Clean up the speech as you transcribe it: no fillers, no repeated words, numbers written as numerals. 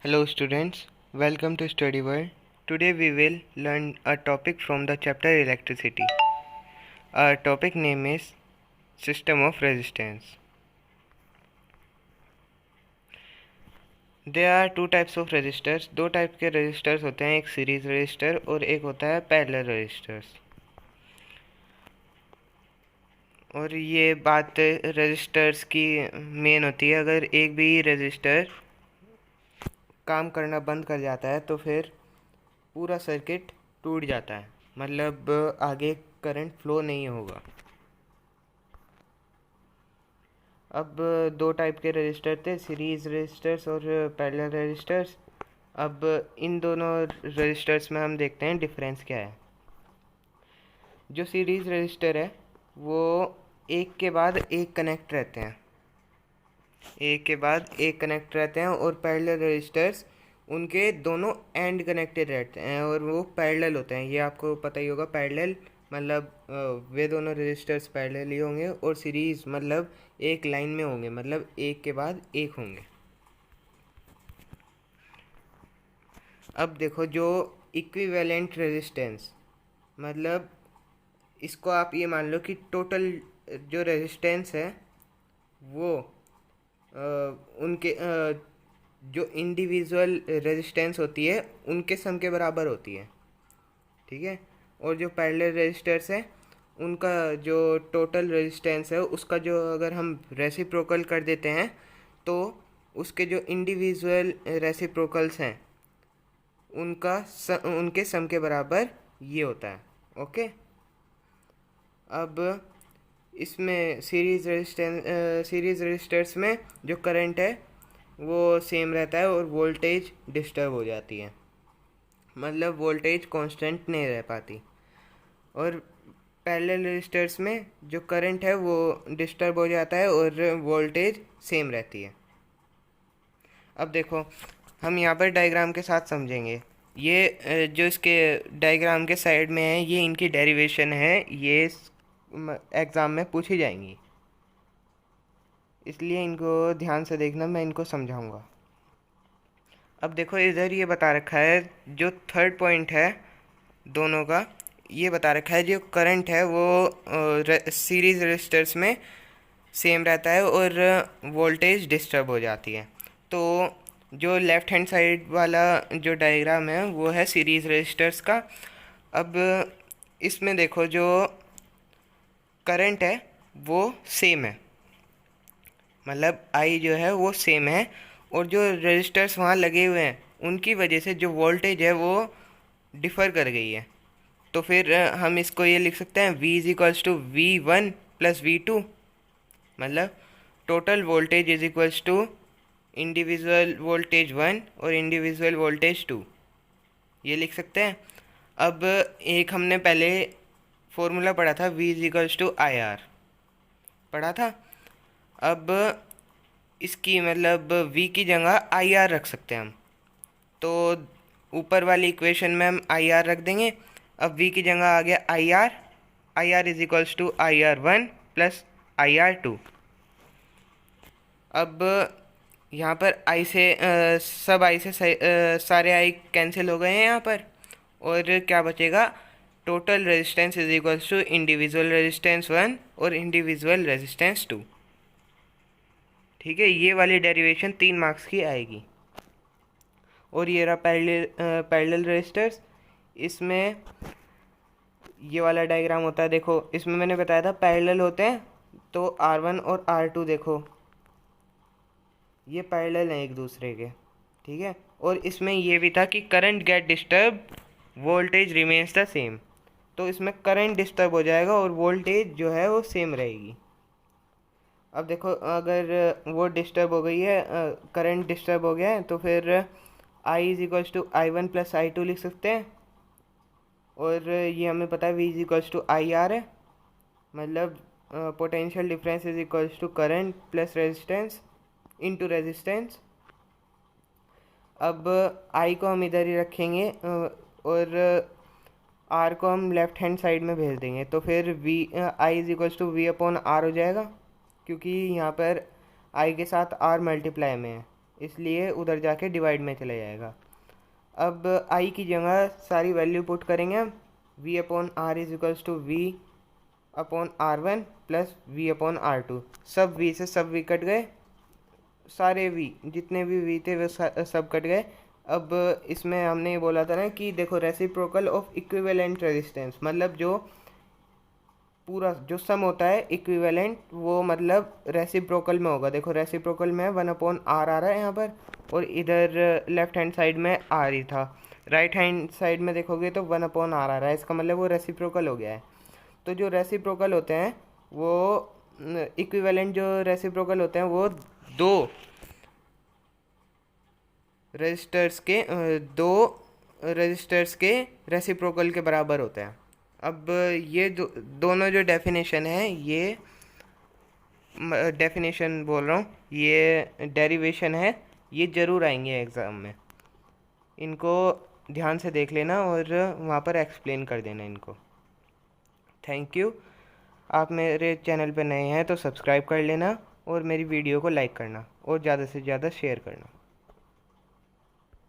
Hello students, welcome to Study World. Today we will learn a topic from the chapter Electricity. Our topic name is System of Resistance. There are two types of resistors. दो type के resistors होते हैं, एक series resistor और एक होता है parallel resistors. और ये बात resistors की मेन होती है. अगर एक भी resistor काम करना बंद कर जाता है तो फिर पूरा सर्किट टूट जाता है, मतलब आगे करंट फ्लो नहीं होगा. अब दो टाइप के रजिस्टर थे, सीरीज रजिस्टर्स और पैरेलल रजिस्टर्स. अब इन दोनों रजिस्टर्स में हम देखते हैं डिफरेंस क्या है. जो सीरीज रजिस्टर है वो एक के बाद एक कनेक्ट रहते हैं, एक के बाद एक कनेक्ट रहते हैं. और पैरेलल रजिस्टर्स उनके दोनों एंड कनेक्टेड रहते हैं और वो पैरेलल होते हैं. ये आपको पता ही होगा, पैरेलल मतलब वे दोनों रजिस्टर्स पैरेलल ही होंगे. और सीरीज मतलब एक लाइन में होंगे, मतलब एक के बाद एक होंगे. अब देखो, जो इक्विवेलेंट रेजिस्टेंस, मतलब इसको आप ये मान लो कि टोटल जो रेजिस्टेंस है वो उनके जो इंडिविजुअल रेजिस्टेंस होती है उनके सम के बराबर होती है, ठीक है. और जो पैरेलल रेजिस्टर्स है उनका जो टोटल रेजिस्टेंस है उसका जो अगर हम रेसिप्रोकल कर देते हैं तो उसके जो इंडिविजुअल रेसिप्रोकल्स हैं उनके सम के बराबर ये होता है. ओके. अब इसमें सीरीज रजिस्टर्स में जो करंट है वो सेम रहता है और वोल्टेज डिस्टर्ब हो जाती है, मतलब वोल्टेज कांस्टेंट नहीं रह पाती. और पैरेलल रजिस्टर्स में जो करंट है वो डिस्टर्ब हो जाता है और वोल्टेज सेम रहती है. अब देखो, हम यहाँ पर डायग्राम के साथ समझेंगे. ये जो इसके डायग्राम के साइड में है ये इनकी डेरिवेशन है, ये एग्ज़ाम में पूछी जाएंगी, इसलिए इनको ध्यान से देखना, मैं इनको समझाऊंगा. अब देखो, इधर ये बता रखा है, जो थर्ड पॉइंट है दोनों का, ये बता रखा है जो करंट है वो सीरीज रजिस्टर्स में सेम रहता है और वोल्टेज डिस्टर्ब हो जाती है. तो जो लेफ़्ट हैंड साइड वाला जो डायग्राम है वो है सीरीज रजिस्टर्स का. अब इसमें देखो, जो करंट है वो सेम है, मतलब आई जो है वो सेम है. और जो रजिस्टर्स वहाँ लगे हुए हैं उनकी वजह से जो वोल्टेज है वो डिफ़र कर गई है. तो फिर हम इसको ये लिख सकते हैं V is equals to V1 plus V2, मतलब total voltage is equals to individual voltage 1 और इंडिविजुअल वोल्टेज 2, ये लिख सकते हैं. अब एक हमने पहले फॉर्मूला पढ़ा था, V is equals to IR पढ़ा था. अब इसकी मतलब V की जगह IR रख सकते हैं हम, तो ऊपर वाली इक्वेशन में हम IR रख देंगे. अब V की जगह आ गया IR is equals to IR1 plus IR2. अब यहाँ पर I से सब I से सारे I कैंसिल हो गए हैं यहाँ पर, और क्या बचेगा, total resistance is equals to individual resistance 1 और इंडिविजुअल रेजिस्टेंस 2. ठीक है, ये वाली डेरिवेशन 3 मार्क्स की आएगी. और ये रहा पैरेलल रेजिस्टर्स. इसमें ये वाला डायग्राम होता है. देखो, इसमें मैंने बताया था पैरेलल होते हैं, तो R1 और R2 देखो ये पैरेलल हैं एक दूसरे के, ठीक है. और इसमें ये भी था कि current get disturb, voltage remains the same. तो इसमें करंट डिस्टर्ब हो जाएगा और वोल्टेज जो है वो सेम रहेगी. अब देखो, अगर वो डिस्टर्ब हो गई है, करंट डिस्टर्ब हो गया है, तो फिर I is equals to I1 plus I2 लिख सकते हैं. और ये हमें पता है V is equals to IR है, मतलब potential difference is equals to current plus resistance into resistance. अब I को हम इधर ही रखेंगे और R को हम लेफ्ट हैंड साइड में भेज देंगे. तो फिर I is equals to V upon R हो जाएगा, क्योंकि यहाँ पर I के साथ R मल्टीप्लाई में है इसलिए उधर जाके डिवाइड में चला जाएगा। अब आई की जगह सारी वैल्यू पुट करेंगे हम। v upon R is equals to v upon R1 plus v upon R2। सब v से सब v कट गए, सारे v जितने भी v थे वो सब कट गए। अब इसमें हमने ये बोला था ना कि देखो रेसिप्रोकल ऑफ इक्विवेलेंट रेजिस्टेंस, मतलब जो पूरा जो सम होता है इक्विवेलेंट वो मतलब रेसिप्रोकल में होगा। देखो रेसिप्रोकल में 1/r आ रहा है यहाँ पर, और इधर लेफ्ट हैंड साइड में r ही था। राइट हैंड साइड में देखोगे तो 1/r आ रहा है, इसका मतलब वो रेसिप्रोकल हो गया है। तो जो रेसिप्रोकल होते हैं वो इक्विवेलेंट जो रेसिप्रोकल होते हैं वो दो रजिस्टर्स के रेसिप्रोकल के बराबर होते हैं। अब ये दोनों जो डेफिनेशन है, ये डेफिनेशन बोल रहा हूँ, ये डेरिवेशन है, ये ज़रूर आएंगे एग्ज़ाम में। इनको ध्यान से देख लेना और वहाँ पर एक्सप्लेन कर देना इनको। Thank you. आप मेरे चैनल पर नए हैं तो सब्सक्राइब कर लेना और मेरी वीडियो को लाइक करना और ज़्यादा से ज़्यादा शेयर करना।